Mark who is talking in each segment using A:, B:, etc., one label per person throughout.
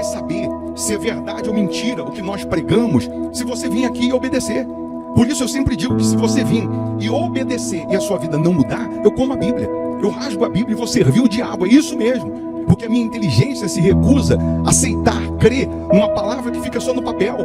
A: saber se é verdade ou mentira o que nós pregamos, se você vir aqui e obedecer. Por isso eu sempre digo que se você vir e obedecer e a sua vida não mudar, eu como a Bíblia, eu rasgo a Bíblia e vou servir o diabo. É isso mesmo, porque a minha inteligência se recusa a aceitar, crer numa palavra que fica só no papel.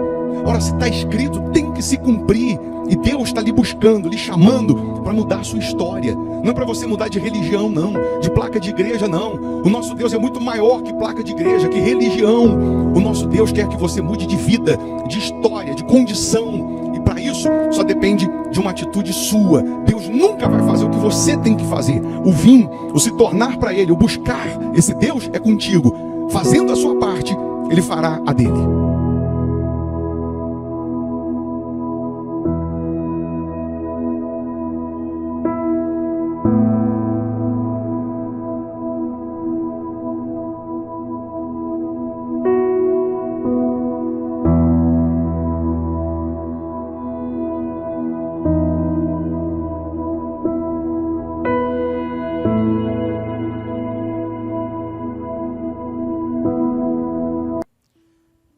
A: Ora, se está escrito, tem que se cumprir. E Deus está lhe buscando, lhe chamando para mudar a sua história. Não é para você mudar de religião, não, de placa de igreja, não. O nosso Deus é muito maior que placa de igreja, que religião. O nosso Deus quer que você mude de vida, de história, de condição. E para isso, só depende de uma atitude sua. Deus nunca vai fazer o que você tem que fazer. O vir, o se tornar para Ele, o buscar esse Deus é contigo. Fazendo a sua parte, Ele fará a dele.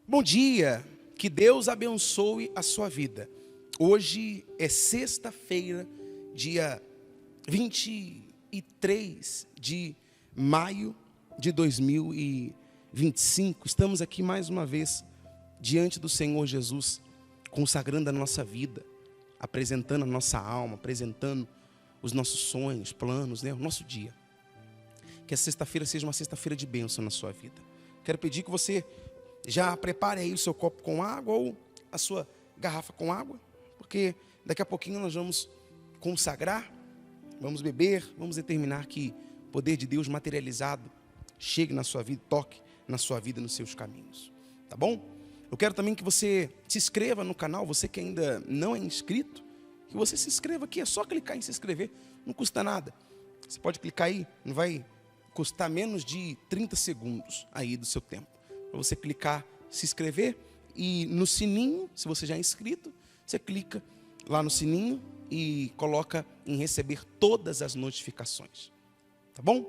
B: Bom dia, que Deus abençoe a sua vida. Hoje é sexta-feira, dia 23 de maio de 2025. Estamos aqui mais uma vez diante do Senhor Jesus, consagrando a nossa vida, apresentando a nossa alma, apresentando os nossos sonhos, planos, o nosso dia. Que a sexta-feira seja uma sexta-feira de bênção na sua vida. Quero pedir que você já prepare aí o seu copo com água ou a sua garrafa com água, porque daqui a pouquinho nós vamos consagrar, vamos beber, vamos determinar que o poder de Deus materializado chegue na sua vida, toque na sua vida, nos seus caminhos, tá bom? Eu quero também que você se inscreva no canal, você que ainda não é inscrito, que você se inscreva aqui, é só clicar em se inscrever, não custa nada. Você pode clicar aí, não vai custar menos de 30 segundos aí do seu tempo. Para você clicar, se inscrever e no sininho, se você já é inscrito, você clica lá no sininho e coloca em receber todas as notificações. Tá bom?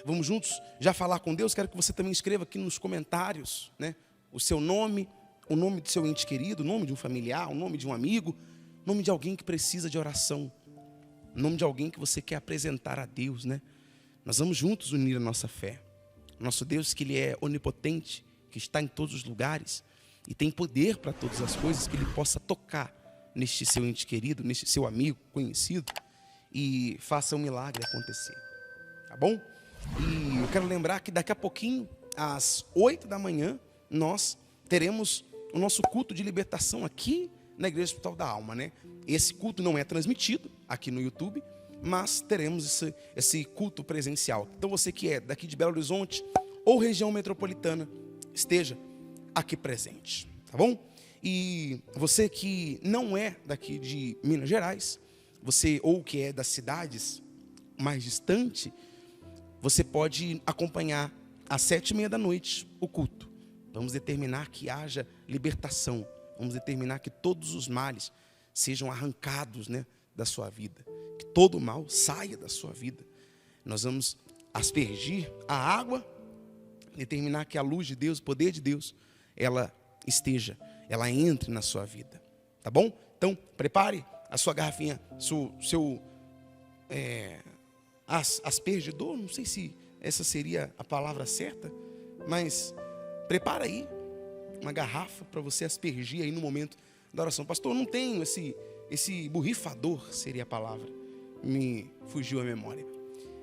B: Vamos juntos já falar com Deus. Quero que você também escreva aqui nos comentários, o seu nome, o nome do seu ente querido, o nome de um familiar, o nome de um amigo, o nome de alguém que precisa de oração, o nome de alguém que você quer apresentar a Deus, Nós vamos juntos unir a nossa fé. Nosso Deus, que Ele é onipotente, que está em todos os lugares e tem poder para todas as coisas, que Ele possa tocar neste seu ente querido, neste seu amigo, conhecido, e faça um milagre acontecer, tá bom? E eu quero lembrar que daqui a pouquinho, às 8 da manhã, nós teremos o nosso culto de libertação aqui na Igreja Hospital da Alma, Esse culto não é transmitido aqui no YouTube, mas teremos esse culto presencial. Então você que é daqui de Belo Horizonte ou região metropolitana, esteja aqui presente, tá bom? E você que não é daqui de Minas Gerais, você ou que é das cidades mais distantes, você pode acompanhar às 7h30 da noite o culto. Vamos determinar que haja libertação, vamos determinar que todos os males sejam arrancados, da sua vida. Que todo mal saia da sua vida. Nós vamos aspergir a água, determinar que a luz de Deus, o poder de Deus, ela entre na sua vida. Tá bom? Então, prepare a sua garrafinha, seu aspergidor, não sei se essa seria a palavra certa, mas prepara aí uma garrafa para você aspergir aí no momento da oração. Pastor, eu não tenho esse borrifador, seria a palavra. Me fugiu a memória.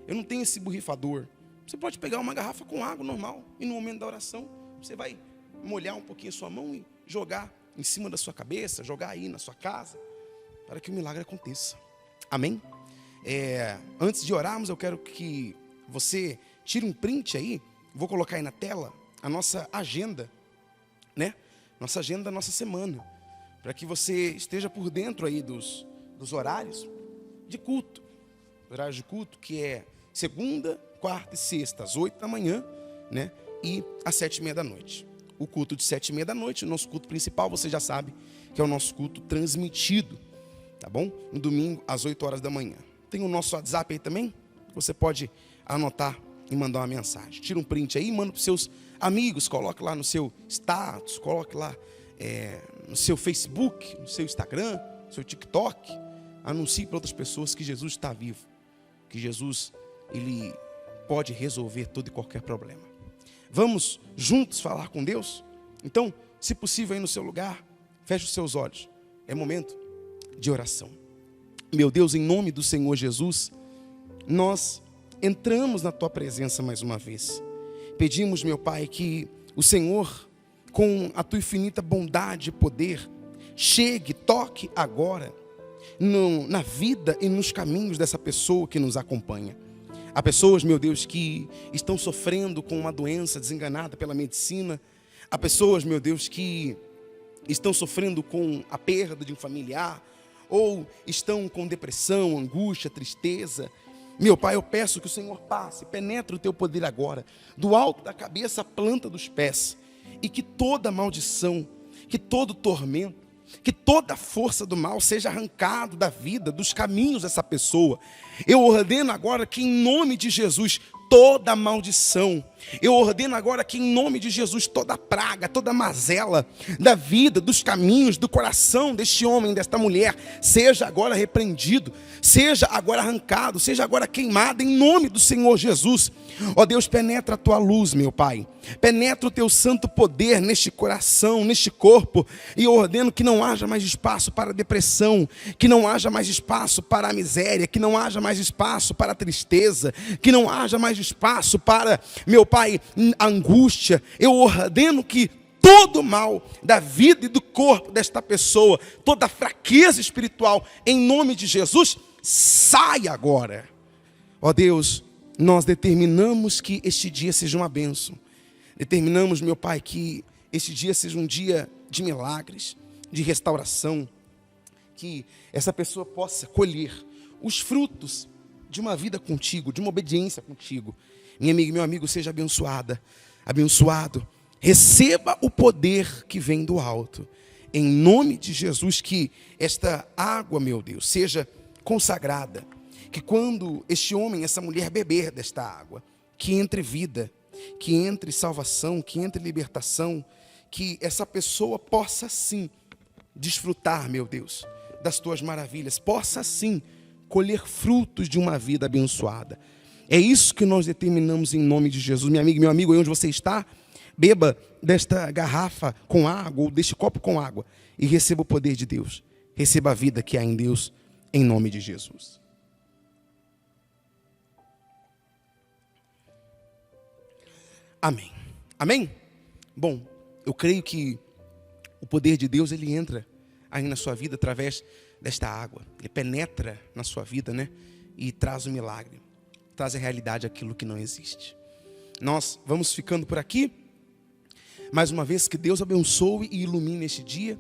B: Eu não tenho esse borrifador. Você pode pegar uma garrafa com água normal e no momento da oração você vai molhar um pouquinho a sua mão e jogar em cima da sua cabeça, jogar aí na sua casa, para que o milagre aconteça. Amém? Antes de orarmos, eu quero que você tire um print aí. Vou colocar aí na tela a nossa agenda, Nossa agenda da nossa semana, para que você esteja por dentro aí dos horários de culto. Horário de culto que é segunda, quarta e sexta, às 8 da manhã, e às 7h30 da noite. O culto de 7h30 da noite, o nosso culto principal, você já sabe que é o nosso culto transmitido, tá bom? No domingo, às 8 horas da manhã. Tem o nosso WhatsApp aí também, você pode anotar e mandar uma mensagem. Tira um print aí, manda para os seus amigos, coloque lá no seu status, coloque lá no seu Facebook, no seu Instagram, no seu TikTok. Anuncie para outras pessoas que Jesus está vivo, que Jesus, ele pode resolver todo e qualquer problema. Vamos juntos falar com Deus? Então, se possível aí no seu lugar, feche os seus olhos. É momento de oração. Meu Deus, em nome do Senhor Jesus, nós entramos na tua presença mais uma vez. Pedimos, meu Pai, que o Senhor, com a tua infinita bondade e poder, chegue, toque agora na vida e nos caminhos dessa pessoa que nos acompanha. Há pessoas, meu Deus, que estão sofrendo com uma doença desenganada pela medicina. Há pessoas, meu Deus, que estão sofrendo com a perda de um familiar, ou estão com depressão, angústia, tristeza. Meu Pai, eu peço que o Senhor passe, penetre o teu poder agora, do alto da cabeça à planta dos pés, e que toda maldição, que todo tormento, que toda força do mal seja arrancado da vida, dos caminhos dessa pessoa. Eu ordeno agora que em nome de Jesus, toda maldição, eu ordeno agora que em nome de Jesus, toda praga, toda mazela da vida, dos caminhos, do coração deste homem, desta mulher, seja agora repreendido, seja agora arrancado, seja agora queimado em nome do Senhor Jesus. Ó Deus, penetra a tua luz, meu Pai, penetra o teu santo poder neste coração, neste corpo, e eu ordeno que não haja mais espaço para a depressão, que não haja mais espaço para a miséria, que não haja mais espaço para a tristeza, que não haja mais espaço para, meu Pai, a angústia. Eu ordeno que todo mal da vida e do corpo desta pessoa, toda fraqueza espiritual, em nome de Jesus, saia agora. Ó Deus, nós determinamos que este dia seja uma bênção. Determinamos, meu Pai, que este dia seja um dia de milagres, de restauração, que essa pessoa possa colher os frutos de uma vida contigo, de uma obediência contigo. Minha amiga e meu amigo, seja abençoada, abençoado. Receba o poder que vem do alto. Em nome de Jesus, que esta água, meu Deus, seja consagrada. Que quando este homem, essa mulher beber desta água, que entre vida, que entre salvação, que entre libertação, que essa pessoa possa sim desfrutar, meu Deus, das tuas maravilhas, possa sim colher frutos de uma vida abençoada. É isso que nós determinamos em nome de Jesus. Minha amiga, meu amigo, aí onde você está, beba desta garrafa com água, ou deste copo com água, e receba o poder de Deus. Receba a vida que há em Deus, em nome de Jesus. Amém. Amém? Bom, eu creio que o poder de Deus, ele entra aí na sua vida através desta água. Ele penetra na sua vida, né? E traz o milagre. Traz a realidade aquilo que não existe. Nós vamos ficando por aqui. Mais uma vez, que Deus abençoe e ilumine este dia.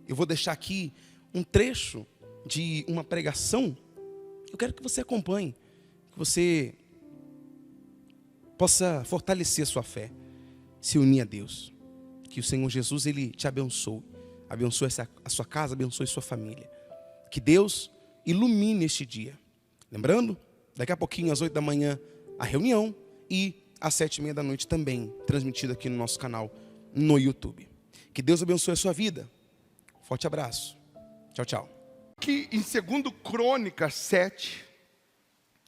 B: Eu vou deixar aqui um trecho de uma pregação. Eu quero que você acompanhe, que você possa fortalecer a sua fé, se unir a Deus. Que o Senhor Jesus, ele te abençoe. Abençoe a sua casa, abençoe a sua família. Que Deus ilumine este dia. Lembrando, daqui a pouquinho, às 8 da manhã, a reunião. E às 7h30 da noite também, transmitido aqui no nosso canal no YouTube. Que Deus abençoe a sua vida. Forte abraço. Tchau, tchau.
C: Aqui em 2 Crônicas 7,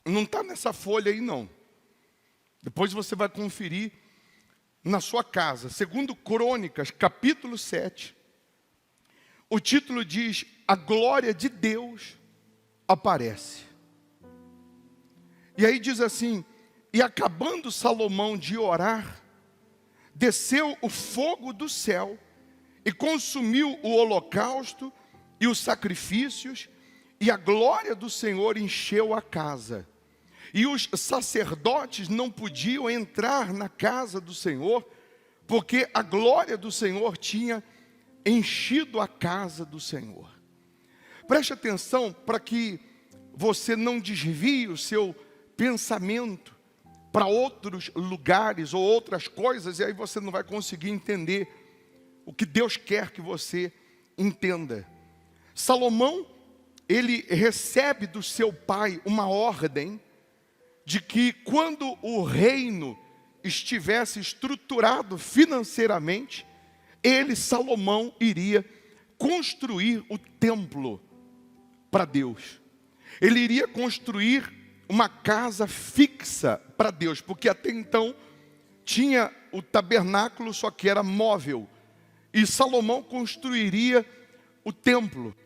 C: não está nessa folha aí não. Depois você vai conferir na sua casa. 2 Crônicas, capítulo 7. O título diz: a glória de Deus aparece. E aí diz assim: e acabando Salomão de orar, desceu o fogo do céu e consumiu o holocausto e os sacrifícios, e a glória do Senhor encheu a casa. E os sacerdotes não podiam entrar na casa do Senhor, porque a glória do Senhor tinha enchido a casa do Senhor. Preste atenção para que você não desvie o seu pensamento para outros lugares ou outras coisas, e aí você não vai conseguir entender o que Deus quer que você entenda. Salomão, ele recebe do seu pai uma ordem de que quando o reino estivesse estruturado financeiramente, ele, Salomão, iria construir o templo para Deus. Ele iria construir uma casa fixa para Deus, porque até então tinha o tabernáculo, só que era móvel. E Salomão construiria o templo.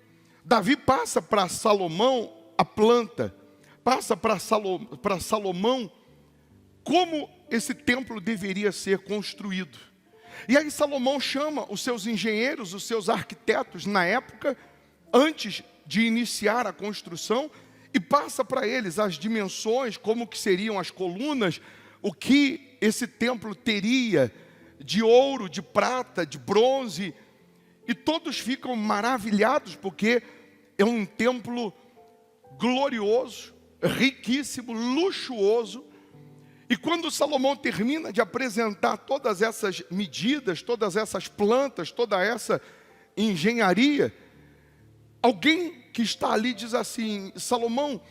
C: Davi passa para Salomão a planta, passa para Salomão como esse templo deveria ser construído. E aí Salomão chama os seus engenheiros, os seus arquitetos na época, antes de iniciar a construção, e passa para eles as dimensões, como que seriam as colunas, o que esse templo teria de ouro, de prata, de bronze, e todos ficam maravilhados, porque é um templo glorioso, riquíssimo, luxuoso. E quando Salomão termina de apresentar todas essas medidas, todas essas plantas, toda essa engenharia, alguém que está ali diz assim: Salomão,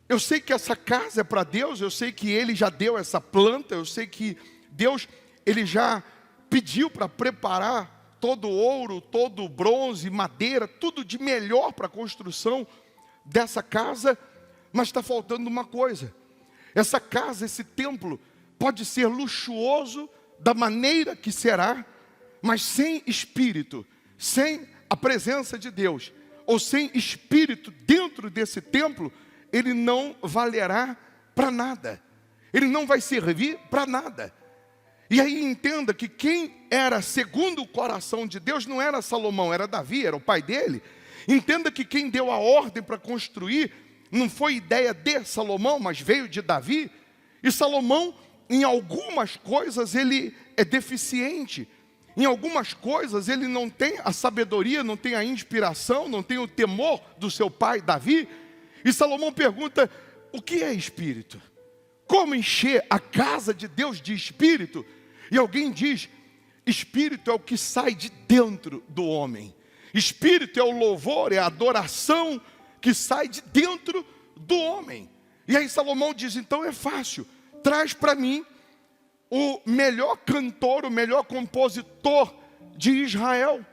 C: eu sei que essa casa é para Deus, eu sei que Ele já deu essa planta, eu sei que Deus, Ele já pediu para preparar todo o ouro, todo o bronze, madeira, tudo de melhor para a construção dessa casa, mas está faltando uma coisa. Essa casa, esse templo, pode ser luxuoso da maneira que será, mas sem espírito, sem a presença de Deus, ou sem espírito dentro desse templo, ele não valerá para nada. Ele não vai servir para nada. E aí entenda que quem era segundo o coração de Deus não era Salomão, era Davi, era o pai dele. Entenda que quem deu a ordem para construir não foi ideia de Salomão, mas veio de Davi. E Salomão, em algumas coisas, ele é deficiente. Em algumas coisas, ele não tem a sabedoria, não tem a inspiração, não tem o temor do seu pai, Davi. E Salomão pergunta: o que é espírito? Como encher a casa de Deus de espírito? E alguém diz: espírito é o que sai de dentro do homem. Espírito é o louvor, é a adoração que sai de dentro do homem. E aí Salomão diz: então é fácil, traz para mim o melhor cantor, o melhor compositor de Israel,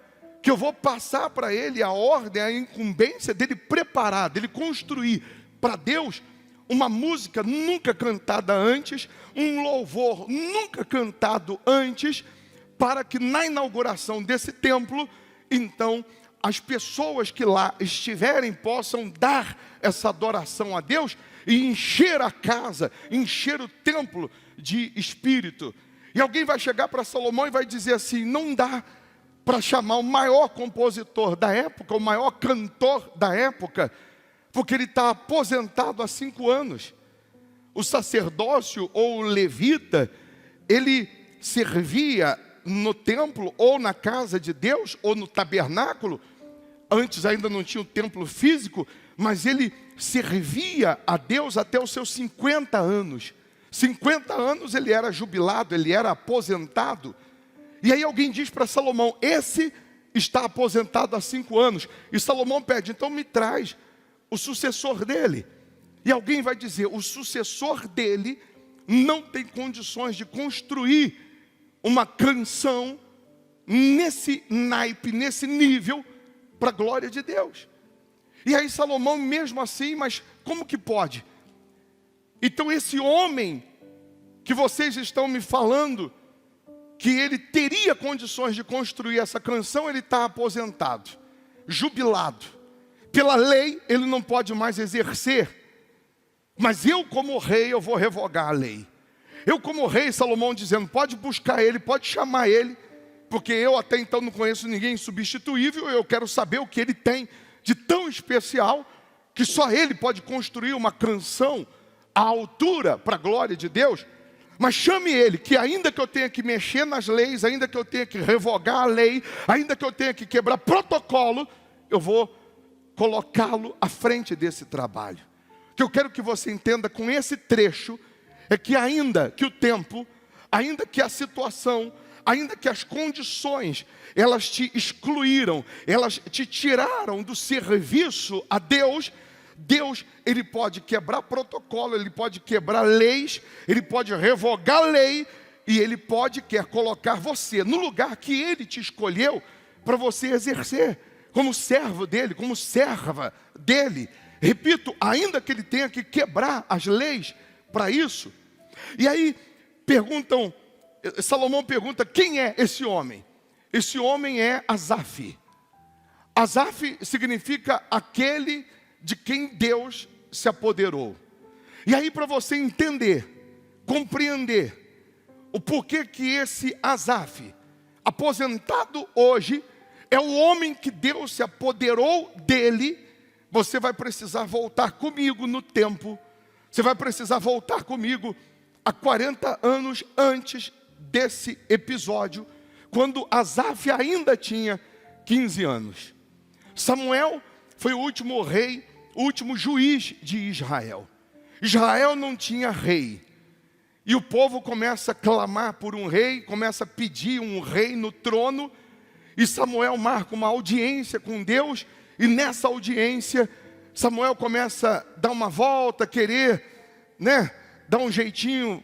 C: que eu vou passar para ele a ordem, a incumbência dele preparar, dele construir para Deus uma música nunca cantada antes, um louvor nunca cantado antes, para que na inauguração desse templo, então, as pessoas que lá estiverem possam dar essa adoração a Deus e encher a casa, encher o templo de espírito. E alguém vai chegar para Salomão e vai dizer assim: não dá para chamar o maior compositor da época, o maior cantor da época, porque ele está aposentado há 5 anos. O sacerdócio ou o levita, ele servia no templo, ou na casa de Deus, ou no tabernáculo. Antes ainda não tinha o templo físico, mas ele servia a Deus até os seus 50 anos. 50 anos ele era jubilado, ele era aposentado. E aí alguém diz para Salomão: esse está aposentado há 5 anos. E Salomão pede: então me traz o sucessor dele. E alguém vai dizer: o sucessor dele não tem condições de construir uma canção nesse naipe, nesse nível, para a glória de Deus. E aí Salomão mesmo assim: mas como que pode? Então esse homem que vocês estão me falando, que ele teria condições de construir essa canção, ele está aposentado, jubilado. Pela lei ele não pode mais exercer. Mas eu como rei, eu vou revogar a lei. Eu como rei, Salomão dizendo: pode buscar ele, pode chamar ele, porque eu até então não conheço ninguém insubstituível. Eu quero saber o que ele tem de tão especial, que só ele pode construir uma canção à altura para a glória de Deus. Mas chame ele, que ainda que eu tenha que mexer nas leis, ainda que eu tenha que revogar a lei, ainda que eu tenha que quebrar protocolo, eu vou colocá-lo à frente desse trabalho. O que eu quero que você entenda com esse trecho é que ainda que o tempo, ainda que a situação, ainda que as condições, elas te excluíram, elas te tiraram do serviço a Deus, Deus, ele pode quebrar protocolo, ele pode quebrar leis, ele pode revogar lei, e ele quer colocar você no lugar que ele te escolheu para você exercer, como servo dele, como serva dele. Repito, ainda que ele tenha que quebrar as leis para isso. E aí Salomão pergunta, quem é esse homem? Esse homem é Asaf. Asaf significa aquele de quem Deus se apoderou. E aí, para você entender, compreender o porquê que esse Asaf, aposentado hoje, é o homem que Deus se apoderou dele, você vai precisar voltar comigo no tempo. Você vai precisar voltar comigo há 40 anos antes desse episódio, quando Asaf ainda tinha 15 anos. Samuel foi o último rei, o último juiz de Israel. Israel não tinha rei. E o povo começa a clamar por um rei, começa a pedir um rei no trono. E Samuel marca uma audiência com Deus. E nessa audiência, Samuel começa a dar uma volta, querer, dar um jeitinho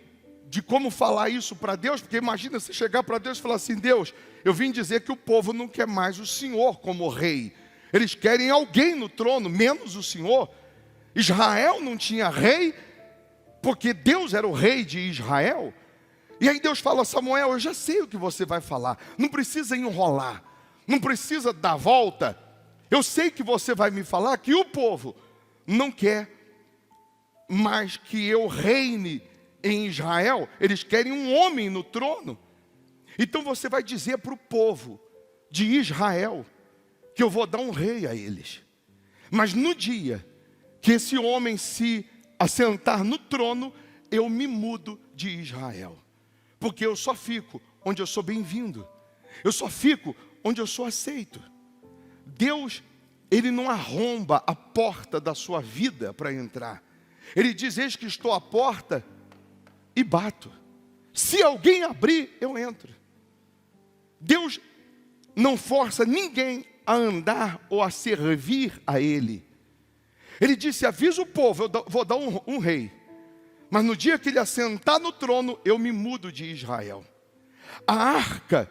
C: de como falar isso para Deus. Porque imagina você chegar para Deus e falar assim, Deus, eu vim dizer que o povo não quer mais o Senhor como rei. Eles querem alguém no trono, menos o Senhor. Israel não tinha rei, porque Deus era o rei de Israel. E aí Deus fala, Samuel, eu já sei o que você vai falar. Não precisa enrolar, não precisa dar volta. Eu sei que você vai me falar que o povo não quer mais que eu reine em Israel. Eles querem um homem no trono. Então você vai dizer para o povo de Israel que eu vou dar um rei a eles. Mas no dia que esse homem se assentar no trono, eu me mudo de Israel. Porque eu só fico onde eu sou bem-vindo. Eu só fico onde eu sou aceito. Deus, ele não arromba a porta da sua vida para entrar. Ele diz, eis que estou à porta e bato. Se alguém abrir, eu entro. Deus não força ninguém a andar ou a servir a Ele. Ele disse, avisa o povo, eu vou dar um rei. Mas no dia que ele assentar no trono, eu me mudo de Israel. A arca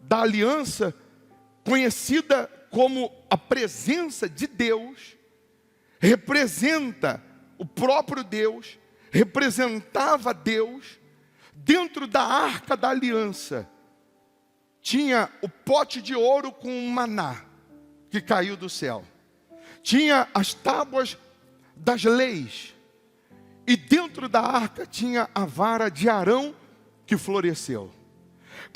C: da aliança, conhecida como a presença de Deus, representa o próprio Deus, representava Deus. Dentro da arca da aliança, tinha o pote de ouro com um maná, que caiu do céu. Tinha as tábuas das leis. E dentro da arca tinha a vara de Arão que floresceu.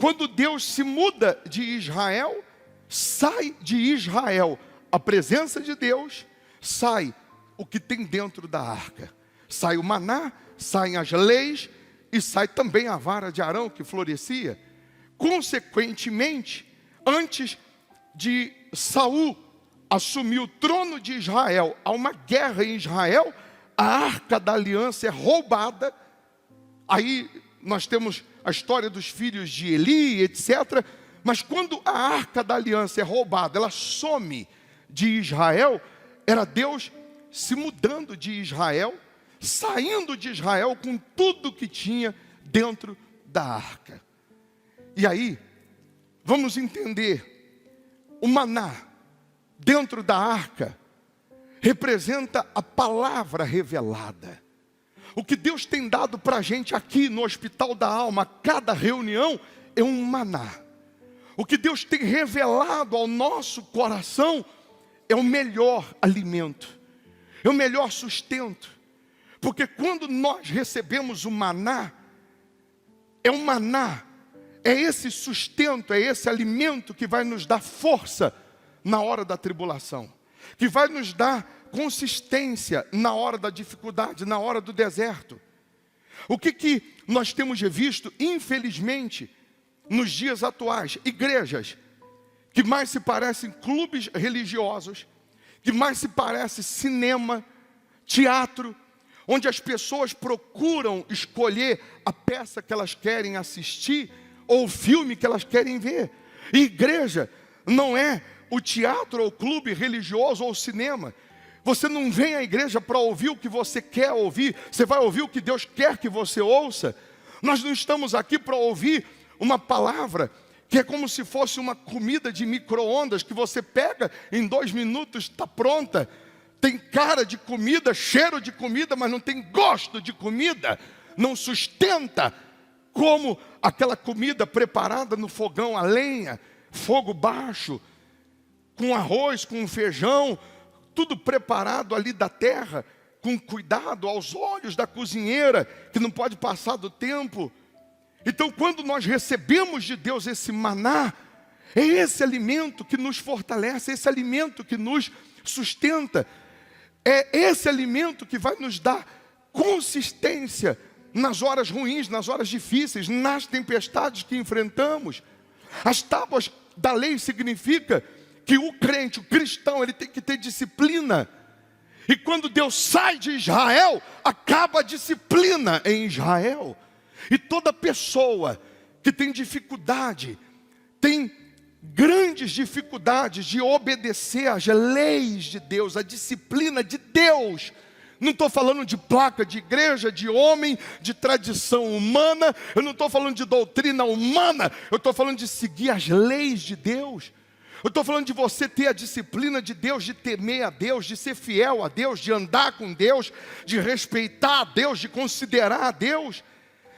C: Quando Deus se muda de Israel, sai de Israel a presença de Deus, sai o que tem dentro da arca. Sai o maná, saem as leis e sai também a vara de Arão que florescia. Consequentemente, antes de Saul assumir o trono de Israel, há uma guerra em Israel, a arca da aliança é roubada. Aí nós temos a história dos filhos de Eli, etc. Mas quando a arca da aliança é roubada, ela some de Israel, era Deus se mudando de Israel, saindo de Israel com tudo que tinha dentro da arca. E aí, vamos entender, o maná dentro da arca representa a palavra revelada. O que Deus tem dado para a gente aqui no Hospital da Alma, cada reunião é um maná. O que Deus tem revelado ao nosso coração é o melhor alimento, é o melhor sustento. Porque quando nós recebemos o maná, é um maná, é esse sustento, é esse alimento que vai nos dar força na hora da tribulação, que vai nos dar consistência na hora da dificuldade, na hora do deserto. O que nós temos visto, infelizmente, nos dias atuais? Igrejas que mais se parecem clubes religiosos, que mais se parece cinema, teatro, onde as pessoas procuram escolher a peça que elas querem assistir ou o filme que elas querem ver. E igreja não é o teatro ou o clube religioso ou o cinema. Você não vem à igreja para ouvir o que você quer ouvir, você vai ouvir o que Deus quer que você ouça. Nós não estamos aqui para ouvir uma palavra que é como se fosse uma comida de micro-ondas, que você pega, em 2 minutos está pronta. Tem cara de comida, cheiro de comida, mas não tem gosto de comida. Não sustenta como aquela comida preparada no fogão a lenha, fogo baixo, com arroz, com feijão, tudo preparado ali da terra, com cuidado aos olhos da cozinheira, que não pode passar do tempo. Então, quando nós recebemos de Deus esse maná, é esse alimento que nos fortalece, é esse alimento que nos sustenta, é esse alimento que vai nos dar consistência nas horas ruins, nas horas difíceis, nas tempestades que enfrentamos. As tábuas da lei significa que o crente, o cristão, ele tem que ter disciplina. E quando Deus sai de Israel, acaba a disciplina em Israel. E toda pessoa que tem dificuldade, tem grandes dificuldades de obedecer às leis de Deus, à disciplina de Deus. Não estou falando de placa de igreja, de homem, de tradição humana. Eu não estou falando de doutrina humana. Eu estou falando de seguir as leis de Deus. Eu estou falando de você ter a disciplina de Deus, de temer a Deus, de ser fiel a Deus, de andar com Deus, de respeitar a Deus, de considerar a Deus,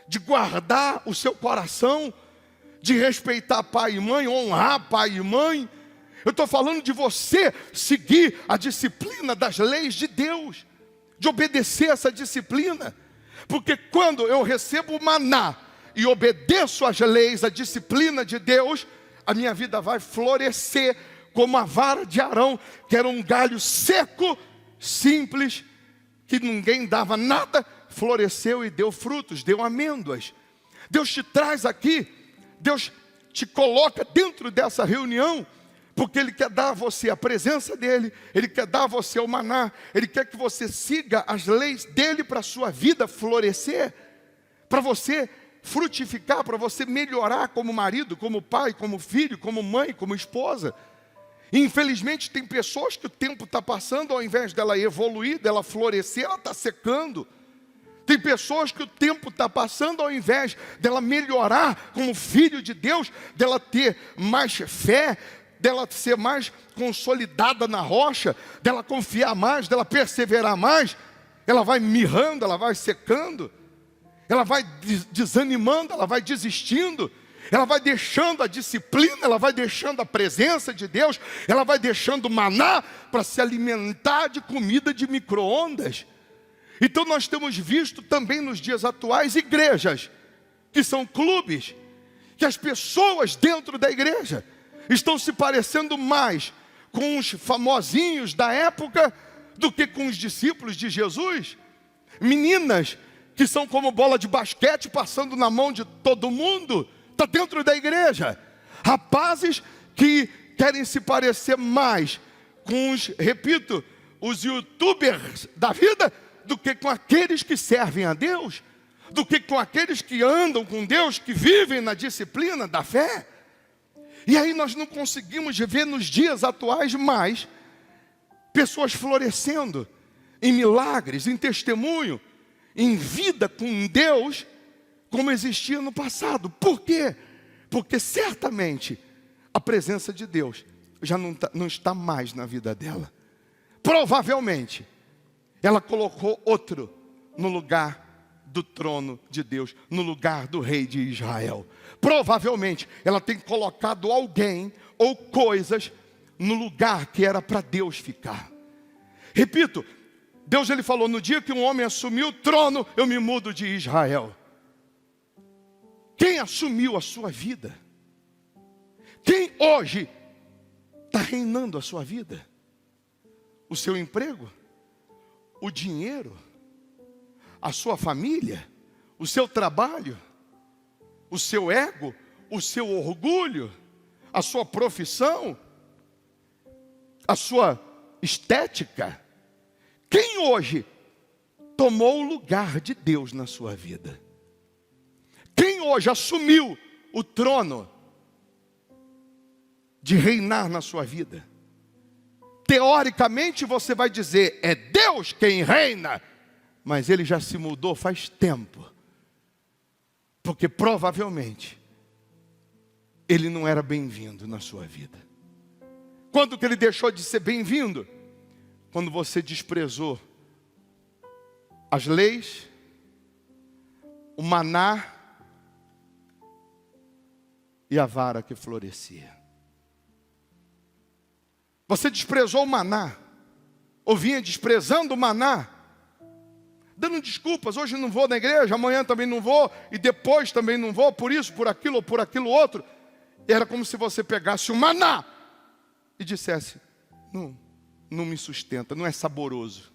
C: de guardar o seu coração, de respeitar pai e mãe, honrar pai e mãe. Eu estou falando de você seguir a disciplina das leis de Deus, de obedecer essa disciplina. Porque quando eu recebo o maná e obedeço às leis, a disciplina de Deus, a minha vida vai florescer como a vara de Arão, que era um galho seco, simples, que ninguém dava nada, floresceu e deu frutos, deu amêndoas. Deus te traz aqui, Deus te coloca dentro dessa reunião, porque Ele quer dar a você a presença dEle, Ele quer dar a você o maná, Ele quer que você siga as leis dEle para a sua vida florescer, para você frutificar, para você melhorar como marido, como pai, como filho, como mãe, como esposa. E, infelizmente tem pessoas que o tempo está passando, ao invés dela evoluir, dela florescer, ela está secando. Tem pessoas que o tempo está passando, ao invés dela melhorar como filho de Deus, dela ter mais fé, dela ser mais consolidada na rocha, dela confiar mais, dela perseverar mais, ela vai mirrando, ela vai secando, ela vai desanimando, ela vai desistindo, ela vai deixando a disciplina, ela vai deixando a presença de Deus, ela vai deixando o maná para se alimentar de comida de micro-ondas. Então nós temos visto também nos dias atuais igrejas, que são clubes, que as pessoas dentro da igreja estão se parecendo mais com os famosinhos da época do que com os discípulos de Jesus. Meninas que são como bola de basquete passando na mão de todo mundo, está dentro da igreja. Rapazes que querem se parecer mais com os, repito, os youtubers da vida, do que com aqueles que servem a Deus, do que com aqueles que andam com Deus, que vivem na disciplina da fé. E aí nós não conseguimos ver nos dias atuais mais pessoas florescendo em milagres, em testemunho, em vida com Deus, como existia no passado. Por quê? Porque certamente a presença de Deus já não está mais na vida dela. Provavelmente ela colocou outro no lugar do trono de Deus, no lugar do rei de Israel. Provavelmente ela tem colocado alguém ou coisas no lugar que era para Deus ficar. Repito, Deus ele falou, no dia que um homem assumiu o trono, eu me mudo de Israel. Quem assumiu a sua vida? Quem hoje está reinando a sua vida? O seu emprego? O dinheiro? A sua família? O seu trabalho? O seu ego? O seu orgulho? A sua profissão? A sua estética? Quem hoje tomou o lugar de Deus na sua vida? Quem hoje assumiu o trono de reinar na sua vida? Teoricamente você vai dizer, é Deus quem reina, mas ele já se mudou faz tempo, porque provavelmente ele não era bem-vindo na sua vida. Quando que ele deixou de ser bem-vindo? Quando você desprezou as leis, o maná e a vara que florescia. Você desprezou o maná, ou vinha desprezando o maná, dando desculpas, hoje não vou na igreja, amanhã também não vou, e depois também não vou, por isso, por aquilo ou por aquilo outro. Era como se você pegasse o maná e dissesse, não me sustenta, não é saboroso.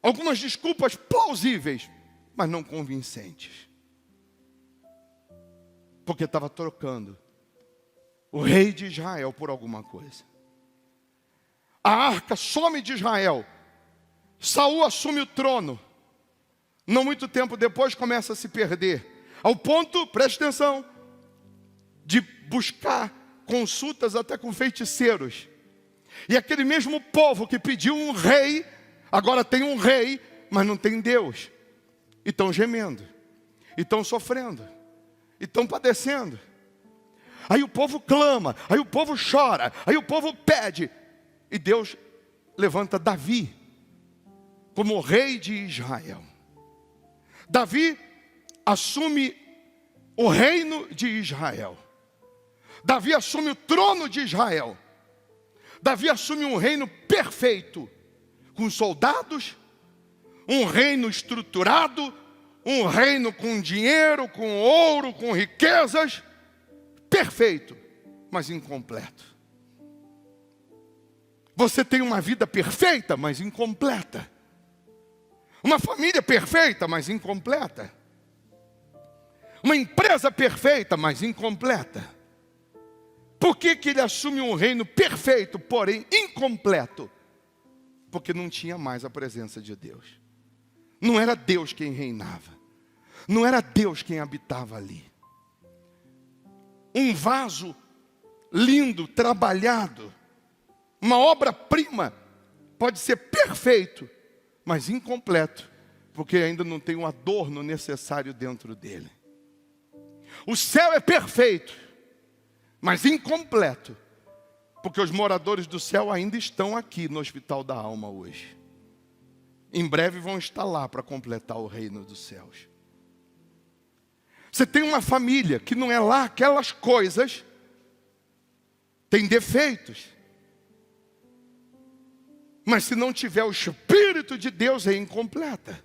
C: Algumas desculpas plausíveis, mas não convincentes. Porque estava trocando o rei de Israel por alguma coisa. A arca some de Israel. Saul assume o trono. Não muito tempo depois começa a se perder. Ao ponto, preste atenção, de buscar consultas até com feiticeiros. E aquele mesmo povo que pediu um rei, agora tem um rei, mas não tem Deus. E estão gemendo, e estão sofrendo, e estão padecendo. Aí o povo clama, aí o povo chora, aí o povo pede. E Deus levanta Davi como rei de Israel. Davi assume o reino de Israel. Davi assume o trono de Israel. Davi assume um reino perfeito, com soldados, um reino estruturado, um reino com dinheiro, com ouro, com riquezas, perfeito, mas incompleto. Você tem uma vida perfeita, mas incompleta. Uma família perfeita, mas incompleta. Uma empresa perfeita, mas incompleta. Por que que ele assume um reino perfeito, porém incompleto? Porque não tinha mais a presença de Deus. Não era Deus quem reinava. Não era Deus quem habitava ali. Um vaso lindo, trabalhado, uma obra-prima, pode ser perfeito, mas incompleto, porque ainda não tem o adorno necessário dentro dele. O céu é perfeito, mas incompleto, porque os moradores do céu ainda estão aqui no Hospital da Alma hoje. Em breve vão estar lá para completar o reino dos céus. Você tem uma família que não é lá aquelas coisas, tem defeitos. Mas se não tiver o Espírito de Deus, é incompleta.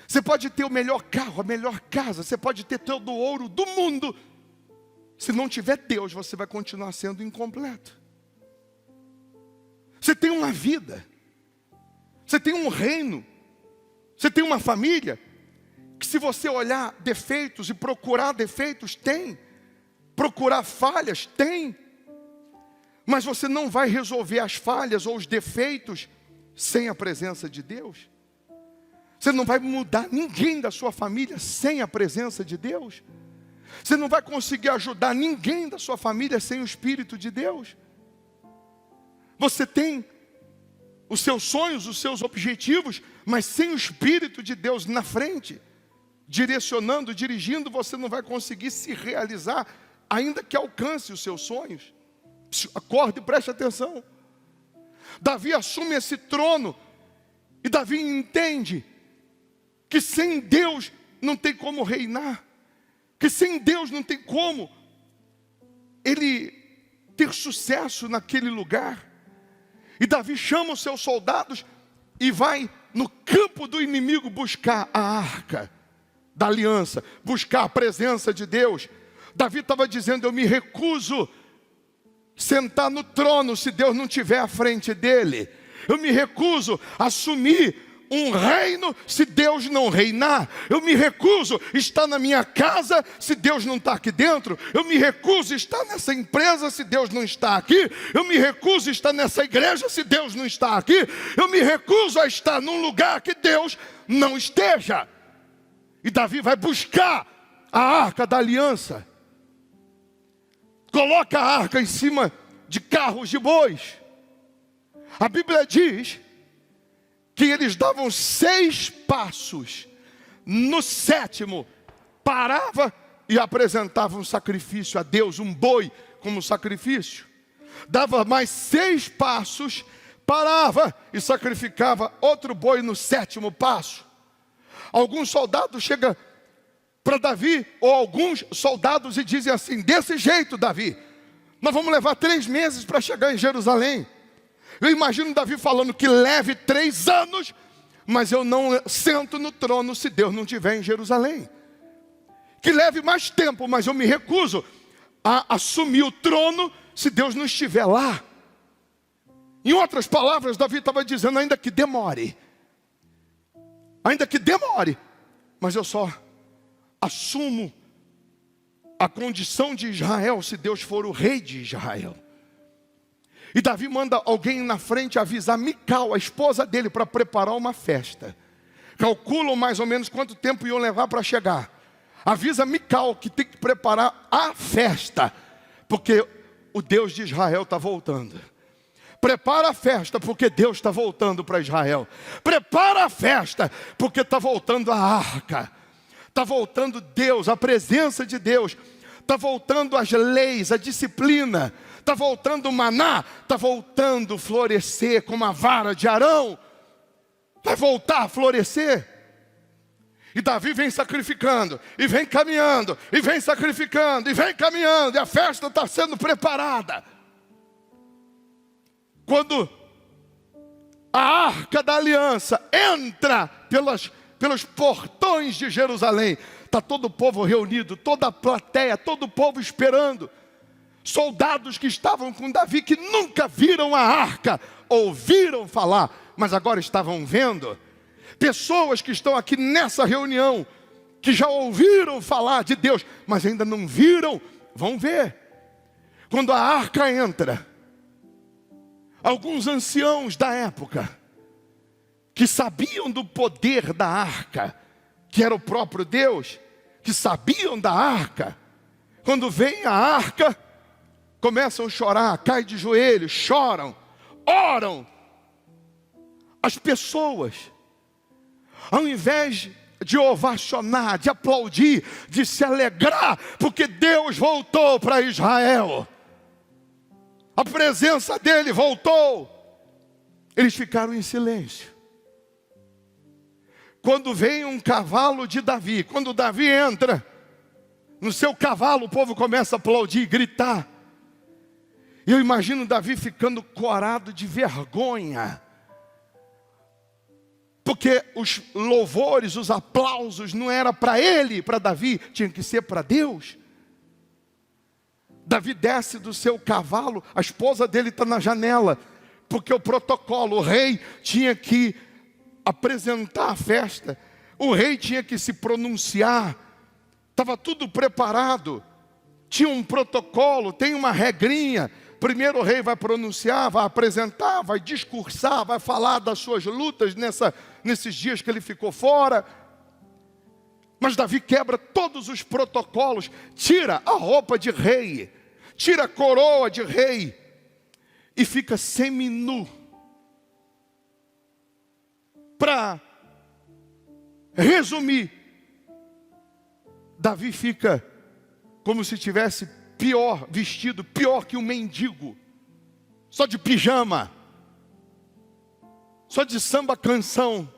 C: Você pode ter o melhor carro, a melhor casa, você pode ter todo o ouro do mundo. Se não tiver Deus, você vai continuar sendo incompleto. Você tem uma vida, você tem um reino, você tem uma família, que se você olhar defeitos e procurar defeitos, tem. Procurar falhas, tem. Mas você não vai resolver as falhas ou os defeitos sem a presença de Deus. Você não vai mudar ninguém da sua família sem a presença de Deus. Você não vai conseguir ajudar ninguém da sua família sem o Espírito de Deus. Você tem os seus sonhos, os seus objetivos, mas sem o Espírito de Deus na frente, direcionando, dirigindo, você não vai conseguir se realizar, ainda que alcance os seus sonhos. Acorde e preste atenção. Davi assume esse trono, e Davi entende que sem Deus não tem como reinar, que sem Deus não tem como ele ter sucesso naquele lugar. E Davi chama os seus soldados e vai no campo do inimigo buscar a arca da aliança, buscar a presença de Deus. Davi estava dizendo, eu me recuso sentar no trono se Deus não estiver à frente dele. Eu me recuso a assumir um reino se Deus não reinar. Eu me recuso a estar na minha casa se Deus não está aqui dentro. Eu me recuso a estar nessa empresa se Deus não está aqui. Eu me recuso a estar nessa igreja se Deus não está aqui. Eu me recuso a estar num lugar que Deus não esteja. E Davi vai buscar a arca da aliança. Coloca a arca em cima de carros de bois. A Bíblia diz que eles davam 6 passos. No 7º, parava e apresentava um sacrifício a Deus, um boi como sacrifício. Dava mais 6 passos, parava e sacrificava outro boi no 7º passo. Alguns soldados chegam para Davi, ou alguns soldados, e dizem assim: desse jeito, Davi, nós vamos levar 3 meses para chegar em Jerusalém. Eu imagino Davi falando que leve 3 anos, mas eu não sento no trono se Deus não estiver em Jerusalém. Que leve mais tempo, mas eu me recuso a assumir o trono se Deus não estiver lá. Em outras palavras, Davi estava dizendo: ainda que demore, mas eu só assumo a condição de Israel se Deus for o rei de Israel. E Davi manda alguém na frente avisar Mical, a esposa dele, para preparar uma festa. Calculam mais ou menos quanto tempo iam levar para chegar. Avisa Mical que tem que preparar a festa, porque o Deus de Israel está voltando. Prepara a festa, porque Deus está voltando para Israel. Prepara a festa, porque está voltando a arca. Está voltando Deus, a presença de Deus. Está voltando as leis, a disciplina. Está voltando o maná. Está voltando a florescer como a vara de Arão. Vai voltar a florescer. E Davi vem sacrificando, e vem caminhando, e vem sacrificando, e vem caminhando. E a festa está sendo preparada. Quando a arca da aliança entra pelos portões de Jerusalém, está todo o povo reunido, toda a plateia, todo o povo esperando. Soldados que estavam com Davi, que nunca viram a arca, ouviram falar, mas agora estavam vendo. Pessoas que estão aqui nessa reunião, que já ouviram falar de Deus, mas ainda não viram, vão ver. Quando a arca entra, alguns anciãos da época, que sabiam do poder da arca, que era o próprio Deus, que sabiam da arca, quando vem a arca, começam a chorar, caem de joelhos, choram, oram. As pessoas, ao invés de ovacionar, de aplaudir, de se alegrar, porque Deus voltou para Israel, a presença dele voltou, eles ficaram em silêncio. Quando vem um cavalo de Davi, quando Davi entra no seu cavalo, o povo começa a aplaudir, gritar. E eu imagino Davi ficando corado de vergonha, porque os louvores, os aplausos não era para ele, para Davi, tinha que ser para Deus. Davi desce do seu cavalo, a esposa dele está na janela, porque o protocolo, o rei tinha que apresentar a festa, o rei tinha que se pronunciar, estava tudo preparado, tinha um protocolo, tem uma regrinha. Primeiro o rei vai pronunciar, vai apresentar, vai discursar, vai falar das suas lutas nesses dias que ele ficou fora. Mas Davi quebra todos os protocolos, tira a roupa de rei, tira a coroa de rei e fica seminu. Para resumir, Davi fica como se tivesse vestido pior que um mendigo, só de pijama, só de samba canção.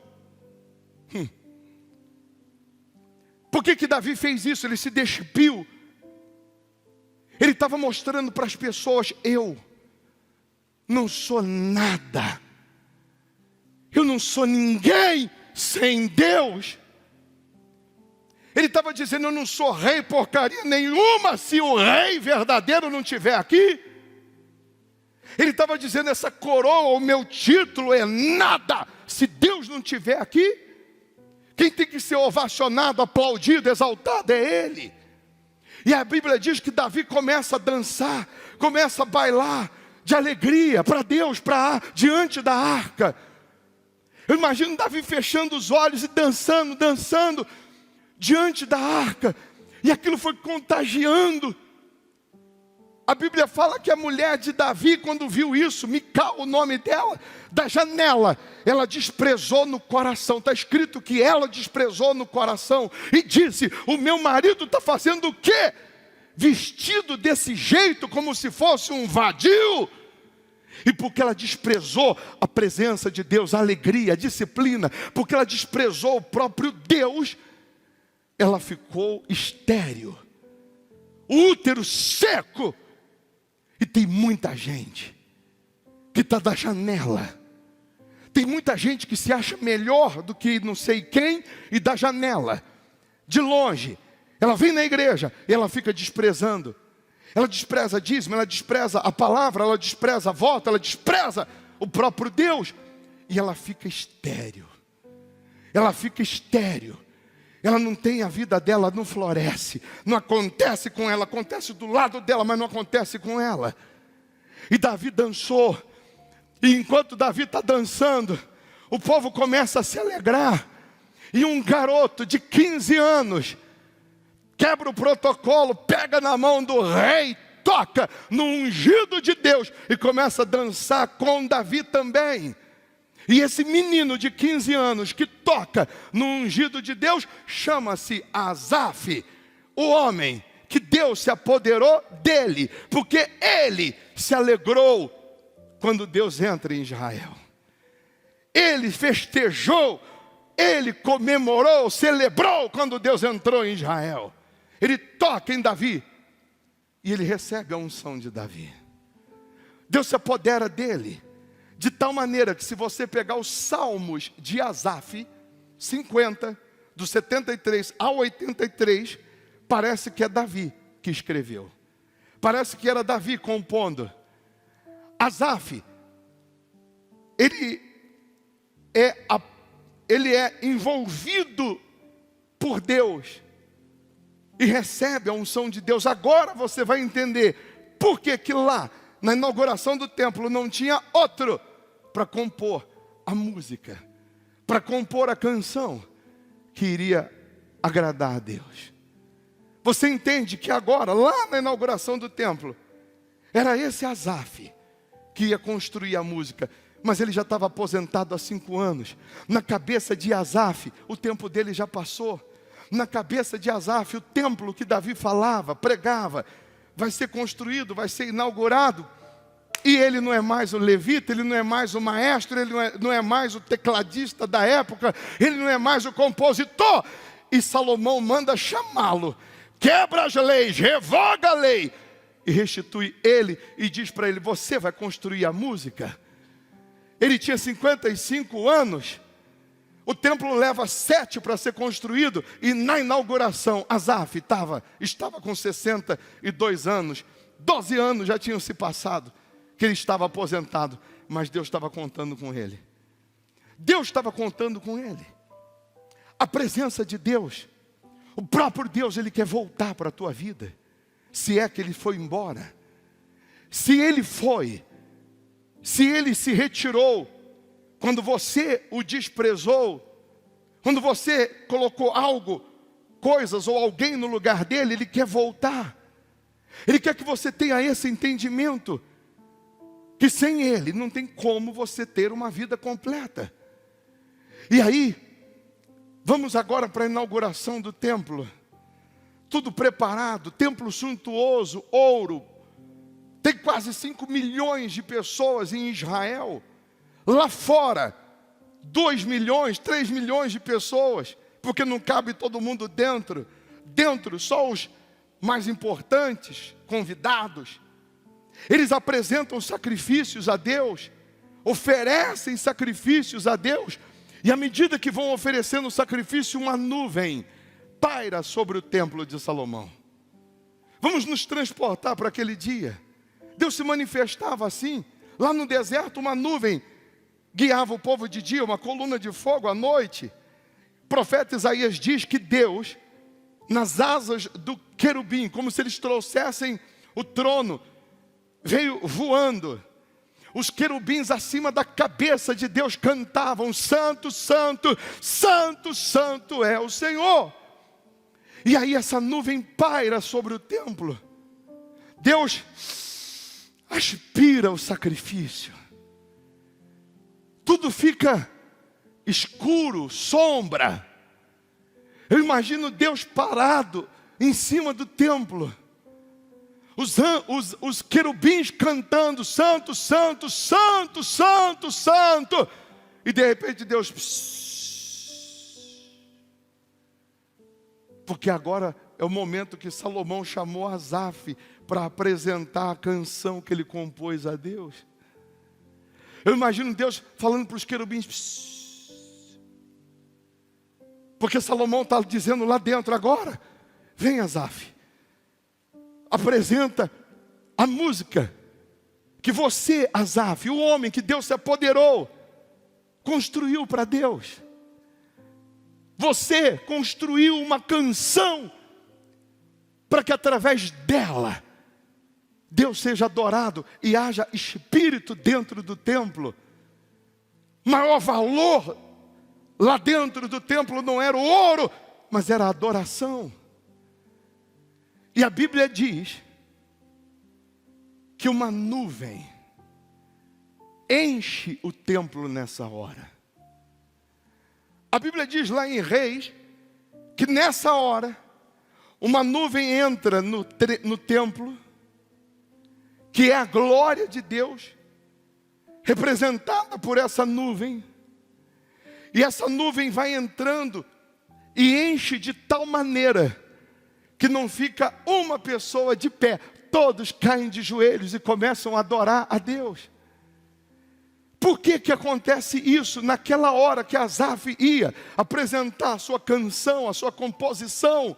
C: Por que Davi fez isso? Ele se despiu. Ele estava mostrando para as pessoas: eu não sou nada, eu não sou ninguém sem Deus. Ele estava dizendo: eu não sou rei porcaria nenhuma se o rei verdadeiro não estiver aqui. Ele estava dizendo: essa coroa, o meu título é nada se Deus não estiver aqui. Quem tem que ser ovacionado, aplaudido, exaltado é Ele. E a Bíblia diz que Davi começa a dançar, começa a bailar de alegria para Deus, diante da arca. Eu imagino Davi fechando os olhos e dançando diante da arca. E aquilo foi contagiando A Bíblia fala que a mulher de Davi, quando viu isso, Mical, o nome dela, da janela, ela desprezou no coração. Está escrito que ela desprezou no coração e disse: o meu marido está fazendo o quê? Vestido desse jeito, como se fosse um vadio. E porque ela desprezou a presença de Deus, a alegria, a disciplina, porque ela desprezou o próprio Deus, ela ficou estéril, útero seco. E tem muita gente que está da janela. Tem muita gente que se acha melhor do que não sei quem e da janela. De longe, ela vem na igreja e ela fica desprezando. Ela despreza dízimo, ela despreza a palavra, ela despreza a voto, ela despreza o próprio Deus. E ela fica estéril. Ela fica estéril. Ela não tem a vida dela, não floresce. Não acontece com ela, acontece do lado dela, mas não acontece com ela. E Davi dançou. E enquanto Davi está dançando, o povo começa a se alegrar. E um garoto de 15 anos quebra o protocolo, pega na mão do rei, toca no ungido de Deus e começa a dançar com Davi também. E esse menino de 15 anos que toca no ungido de Deus chama-se Asaf, o homem que Deus se apoderou dele, porque ele se alegrou quando Deus entra em Israel. Ele festejou, ele comemorou, celebrou quando Deus entrou em Israel. Ele toca em Davi e ele recebe a unção de Davi. Deus se apodera dele. De tal maneira que se você pegar os salmos de Asaf, 50, do 73 ao 83, parece que é Davi que escreveu. Parece que era Davi compondo. Asaf, ele é envolvido por Deus e recebe a unção de Deus. Agora você vai entender por que lá, na inauguração do templo, não tinha outro para compor a música, para compor a canção que iria agradar a Deus. Você entende que agora, lá na inauguração do templo, era esse Asaf que ia construir a música, mas ele já estava aposentado há 5 anos. Na cabeça de Asaf, o tempo dele já passou. Na cabeça de Asaf, o templo que Davi falava, pregava, vai ser construído, vai ser inaugurado. E ele não é mais o levita, ele não é mais o maestro, ele não é mais o tecladista da época, ele não é mais o compositor. E Salomão manda chamá-lo, quebra as leis, revoga a lei, e restitui ele, e diz para ele: você vai construir a música. Ele tinha 55 anos, o templo leva 7 para ser construído, e na inauguração, Asaf estava com 62 anos, 12 anos já tinham se passado, que ele estava aposentado, mas Deus estava contando com ele. Deus estava contando com ele. A presença de Deus, o próprio Deus, Ele quer voltar para a tua vida. Se é que Ele foi embora. Se Ele foi, se Ele se retirou, quando você o desprezou, quando você colocou algo, coisas ou alguém no lugar dele, Ele quer voltar. Ele quer que você tenha esse entendimento, que sem Ele não tem como você ter uma vida completa. E aí, vamos agora para a inauguração do templo. Tudo preparado, templo suntuoso, ouro. Tem quase 5 milhões de pessoas em Israel. Lá fora, 2 milhões, 3 milhões de pessoas, porque não cabe todo mundo dentro. Dentro, só os mais importantes, convidados. Eles apresentam sacrifícios a Deus, oferecem sacrifícios a Deus, e à medida que vão oferecendo o sacrifício, uma nuvem paira sobre o templo de Salomão. Vamos nos transportar para aquele dia. Deus se manifestava assim, lá no deserto, uma nuvem guiava o povo de dia, uma coluna de fogo à noite. O profeta Isaías diz que Deus, nas asas do querubim, como se eles trouxessem o trono, veio voando. Os querubins acima da cabeça de Deus cantavam: Santo, Santo, Santo, Santo é o Senhor. E aí essa nuvem paira sobre o templo. Deus aspira o sacrifício. Tudo fica escuro, sombra. Eu imagino Deus parado em cima do templo. Os querubins cantando, santo, santo, santo, santo, santo. E de repente Deus... Porque agora é o momento que Salomão chamou Asaf para apresentar a canção que ele compôs a Deus. Eu imagino Deus falando para os querubins. Porque Salomão está dizendo lá dentro agora: vem, Asaf, apresenta a música que você, Asaf, o homem que Deus se apoderou, construiu para Deus. Você construiu uma canção para que através dela Deus seja adorado e haja espírito dentro do templo. Maior valor lá dentro do templo não era o ouro, mas era a adoração. E a Bíblia diz que uma nuvem enche o templo nessa hora. A Bíblia diz lá em Reis que nessa hora uma nuvem entra no templo, que é a glória de Deus, representada por essa nuvem. E essa nuvem vai entrando e enche de tal maneira que não fica uma pessoa de pé. Todos caem de joelhos e começam a adorar a Deus. Por que que acontece isso naquela hora que Asaf ia apresentar a sua canção, a sua composição?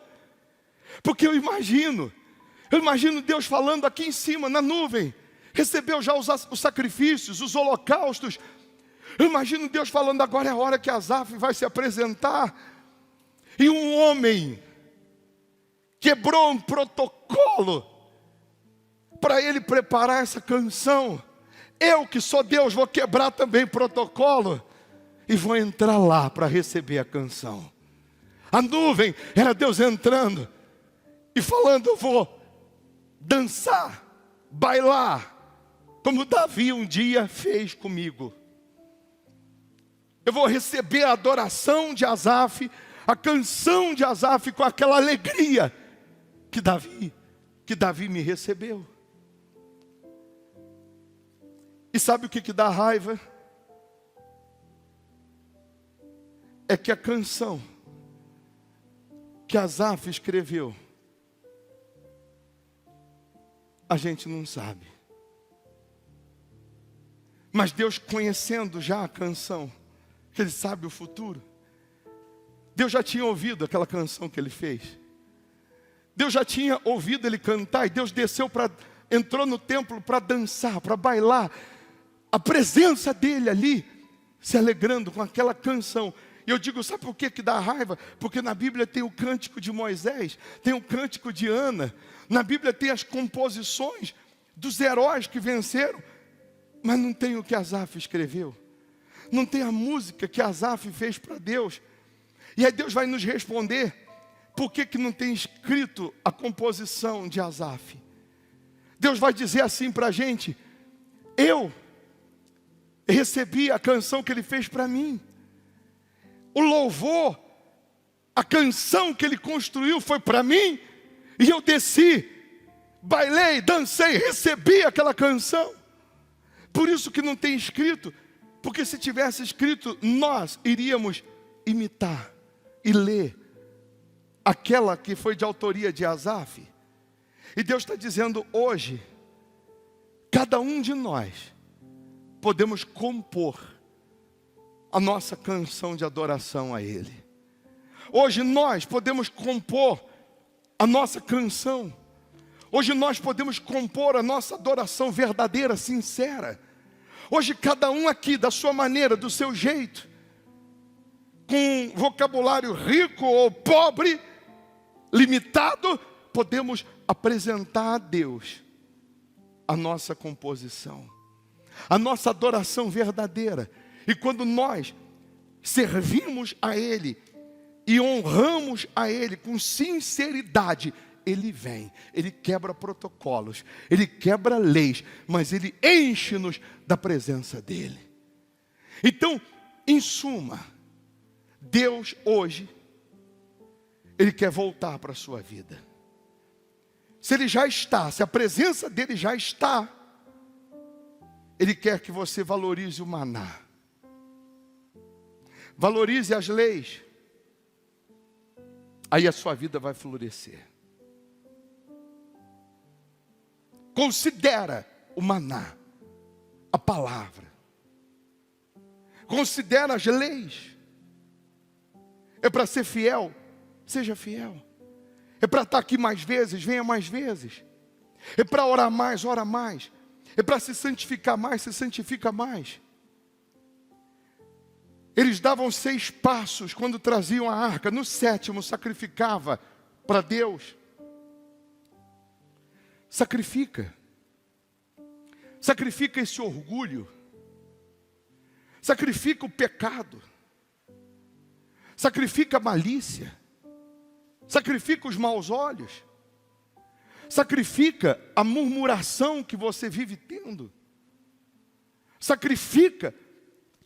C: Porque eu imagino Deus falando aqui em cima, na nuvem. Recebeu já os sacrifícios, os holocaustos. Eu imagino Deus falando, agora é a hora que Asaf vai se apresentar. E um homem quebrou um protocolo para ele preparar essa canção. Eu que sou Deus vou quebrar também protocolo e vou entrar lá para receber a canção. A nuvem era Deus entrando e falando, eu vou dançar, bailar, como Davi um dia fez comigo. Eu vou receber a adoração de Asaf, a canção de Asaf com aquela alegria que Davi me recebeu. E sabe o que dá raiva? É que a canção que Asaf escreveu, a gente não sabe. Mas Deus, conhecendo já a canção, que Ele sabe o futuro, Deus já tinha ouvido aquela canção que Ele fez. Deus já tinha ouvido ele cantar, e Deus entrou no templo para dançar, para bailar. A presença dele ali, se alegrando com aquela canção. E eu digo, sabe por que dá raiva? Porque na Bíblia tem o cântico de Moisés, tem o cântico de Ana. Na Bíblia tem as composições dos heróis que venceram. Mas não tem o que Asaf escreveu. Não tem a música que Asaf fez para Deus. E aí Deus vai nos responder, por que não tem escrito a composição de Asaf? Deus vai dizer assim para a gente, eu recebi a canção que Ele fez para mim. O louvor, a canção que Ele construiu foi para mim. E eu desci, bailei, dancei, recebi aquela canção. Por isso que não tem escrito. Porque se tivesse escrito, nós iríamos imitar e ler aquela que foi de autoria de Asaf. E Deus está dizendo hoje, cada um de nós podemos compor a nossa canção de adoração a Ele. Hoje nós podemos compor a nossa canção. Hoje nós podemos compor a nossa adoração verdadeira, sincera. Hoje cada um aqui, da sua maneira, do seu jeito, com vocabulário rico ou pobre, limitado, podemos apresentar a Deus a nossa composição, a nossa adoração verdadeira. E quando nós servimos a Ele e honramos a Ele com sinceridade Ele vem, Ele quebra protocolos, Ele quebra leis, mas Ele enche-nos da presença dEle. Então, em suma, Deus hoje, Ele quer voltar para a sua vida. Se Ele já está, se a presença dEle já está, Ele quer que você valorize o maná. Valorize as leis. Aí a sua vida vai florescer. Considera o maná, a palavra. Considera as leis. É para ser fiel, seja fiel. É para estar aqui mais vezes, venha mais vezes. É para orar mais, ora mais. É para se santificar mais, se santifica mais. Eles davam 6 passos quando traziam a arca. No 7º sacrificava para Deus. Sacrifica. Sacrifica esse orgulho. Sacrifica o pecado. Sacrifica a malícia. Sacrifica os maus olhos. Sacrifica a murmuração que você vive tendo. Sacrifica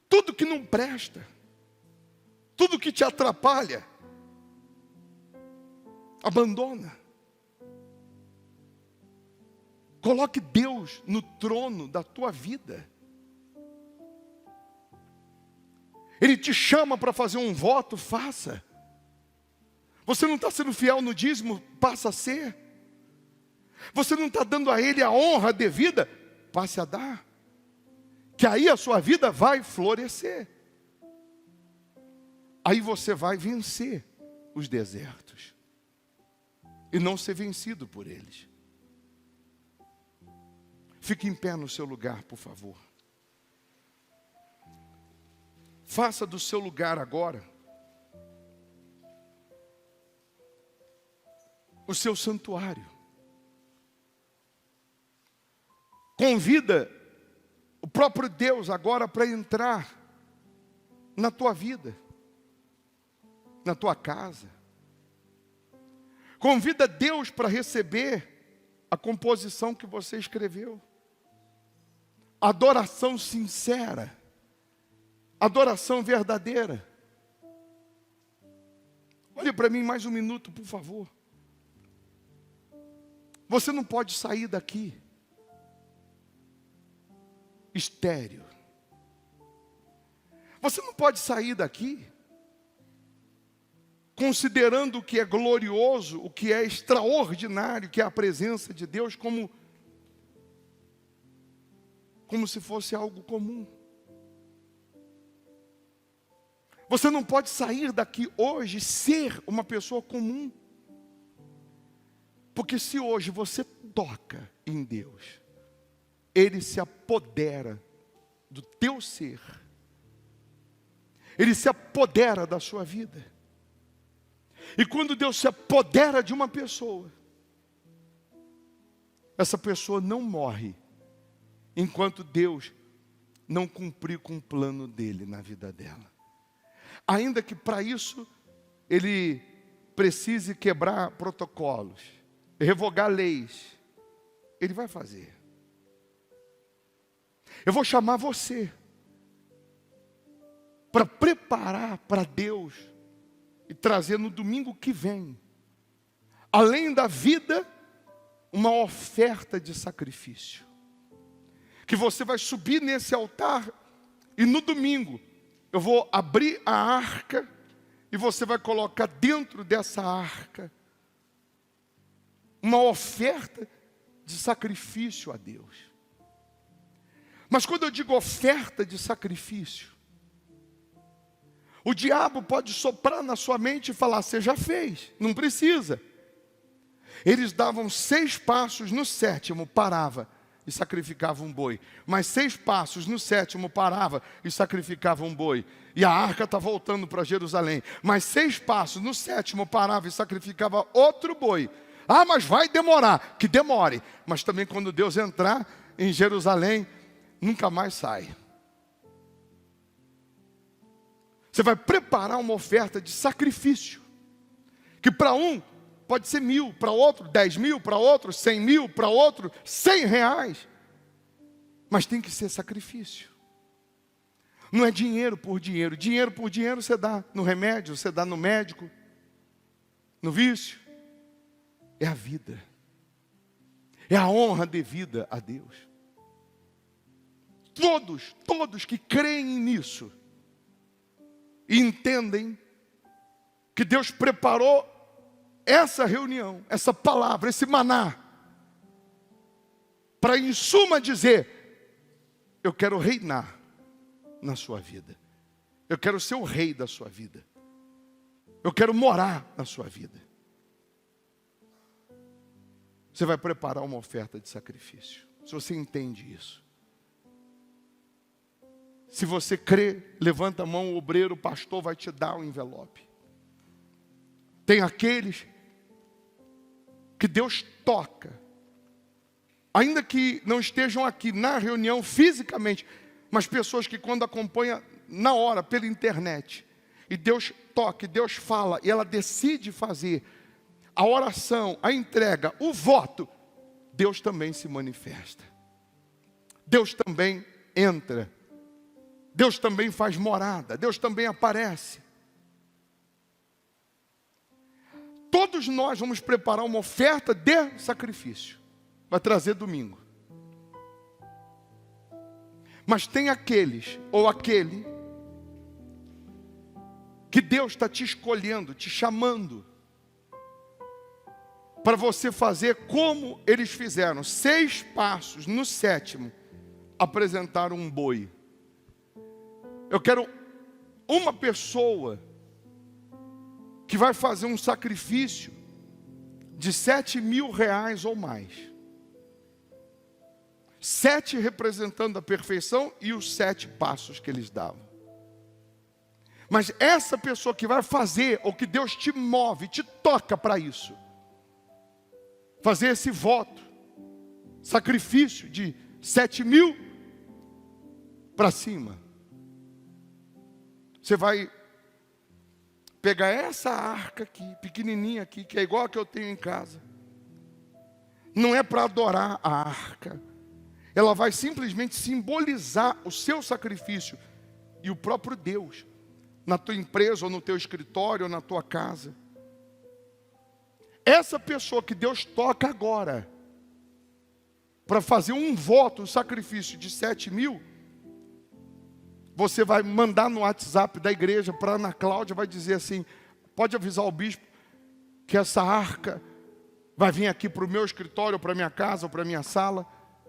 C: tudo que não presta. Tudo que te atrapalha. Abandona. Coloque Deus no trono da tua vida. Ele te chama para fazer um voto, faça. Você não está sendo fiel no dízimo, passa a ser. Você não está dando a Ele a honra devida, passe a dar. Que aí a sua vida vai florescer. Aí você vai vencer os desertos. E não ser vencido por eles. Fique em pé no seu lugar, por favor. Faça do seu lugar agora o seu santuário. Convida o próprio Deus agora para entrar na tua vida, na tua casa. Convida Deus para receber a composição que você escreveu. Adoração sincera. Adoração verdadeira. Olhe para mim mais um minuto, por favor. Você não pode sair daqui estéril. Você não pode sair daqui considerando o que é glorioso, o que é extraordinário, que é a presença de Deus, como se fosse algo comum. Você não pode sair daqui hoje ser uma pessoa comum. Porque se hoje você toca em Deus, Ele se apodera do teu ser. Ele se apodera da sua vida. E quando Deus se apodera de uma pessoa, essa pessoa não morre enquanto Deus não cumprir com o plano dele na vida dela. Ainda que para isso ele precise quebrar protocolos, revogar leis, ele vai fazer. Eu vou chamar você para preparar para Deus e trazer no domingo que vem, além da vida, uma oferta de sacrifício. Que você vai subir nesse altar e no domingo eu vou abrir a arca e você vai colocar dentro dessa arca uma oferta de sacrifício a Deus. Mas quando eu digo oferta de sacrifício, o diabo pode soprar na sua mente e falar, você já fez, não precisa. Eles davam 6 passos, no 7º parava e sacrificava um boi. Mais 6 passos, no 7º parava e sacrificava um boi. E a arca está voltando para Jerusalém. Mais 6 passos, no 7º parava e sacrificava outro boi. Ah, mas vai demorar. Que demore. Mas também quando Deus entrar em Jerusalém, nunca mais sai. Você vai preparar uma oferta de sacrifício. Que para um pode ser 1.000, para outro 10.000, para outro 100.000, para outro R$100. Mas tem que ser sacrifício. Não é dinheiro por dinheiro. Dinheiro por dinheiro você dá no remédio, você dá no médico, no vício. É a vida. É a honra devida a Deus. Todos que creem nisso e entendem que Deus preparou essa reunião, essa palavra, esse maná, para em suma dizer: eu quero reinar na sua vida. Eu quero ser o rei da sua vida. Eu quero morar na sua vida. Você vai preparar uma oferta de sacrifício. Se você entende isso. Se você crê, levanta a mão, o obreiro, o pastor vai te dar o envelope. Tem aqueles que Deus toca, ainda que não estejam aqui na reunião fisicamente, mas pessoas que quando acompanham na hora, pela internet, e Deus toca, e Deus fala, e ela decide fazer a oração, a entrega, o voto, Deus também se manifesta. Deus também entra. Deus também faz morada. Deus também aparece. Todos nós vamos preparar uma oferta de sacrifício. Vai trazer domingo. Mas tem aqueles, ou aquele, que Deus está te escolhendo, te chamando, para você fazer como eles fizeram. 6 passos, no 7º, apresentaram um boi. Eu quero uma pessoa que vai fazer um sacrifício de R$7.000 ou mais. 7 representando a perfeição e os 7 passos que eles davam. Mas essa pessoa que vai fazer, ou que Deus te move, te toca para isso, fazer esse voto, sacrifício de 7.000 para cima, você vai pegar essa arca aqui, pequenininha aqui, que é igual a que eu tenho em casa. Não é para adorar a arca. Ela vai simplesmente simbolizar o seu sacrifício e o próprio Deus, na tua empresa, ou no teu escritório, ou na tua casa. Essa pessoa que Deus toca agora, para fazer um voto, um sacrifício de 7.000, você vai mandar no WhatsApp da igreja para Ana Cláudia, vai dizer assim: pode avisar o bispo que essa arca vai vir aqui para o meu escritório, para a minha casa, ou para a minha sala,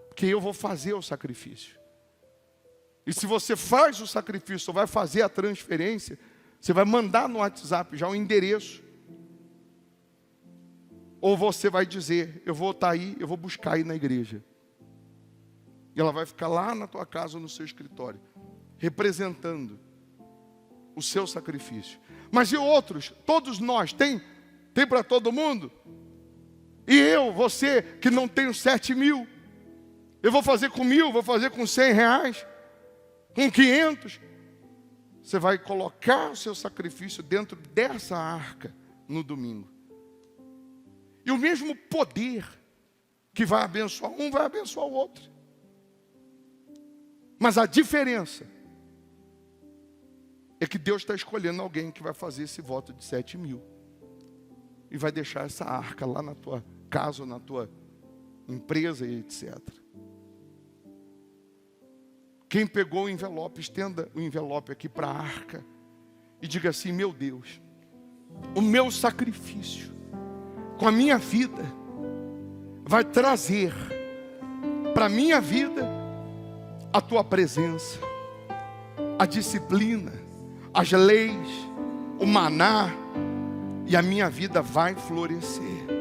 C: porque eu vou fazer o sacrifício. E se você faz o sacrifício, ou vai fazer a transferência, você vai mandar no WhatsApp já o endereço. Ou você vai dizer: eu vou estar aí, eu vou buscar aí na igreja. E ela vai ficar lá na tua casa ou no seu escritório, representando o seu sacrifício. Mas e outros? Todos nós, tem para todo mundo? E eu, você, que não tenho 7.000, eu vou fazer com 1.000, vou fazer com R$100, com 500. Você vai colocar o seu sacrifício dentro dessa arca no domingo. E o mesmo poder que vai abençoar um, vai abençoar o outro. Mas a diferença é que Deus está escolhendo alguém que vai fazer esse voto de 7.000. E vai deixar essa arca lá na tua casa, ou na tua empresa e etc. Quem pegou o envelope, estenda o envelope aqui para a arca. E diga assim: meu Deus, o meu sacrifício, com a minha vida, vai trazer para a minha vida a tua presença, a disciplina, as leis, o maná, e a minha vida vai florescer.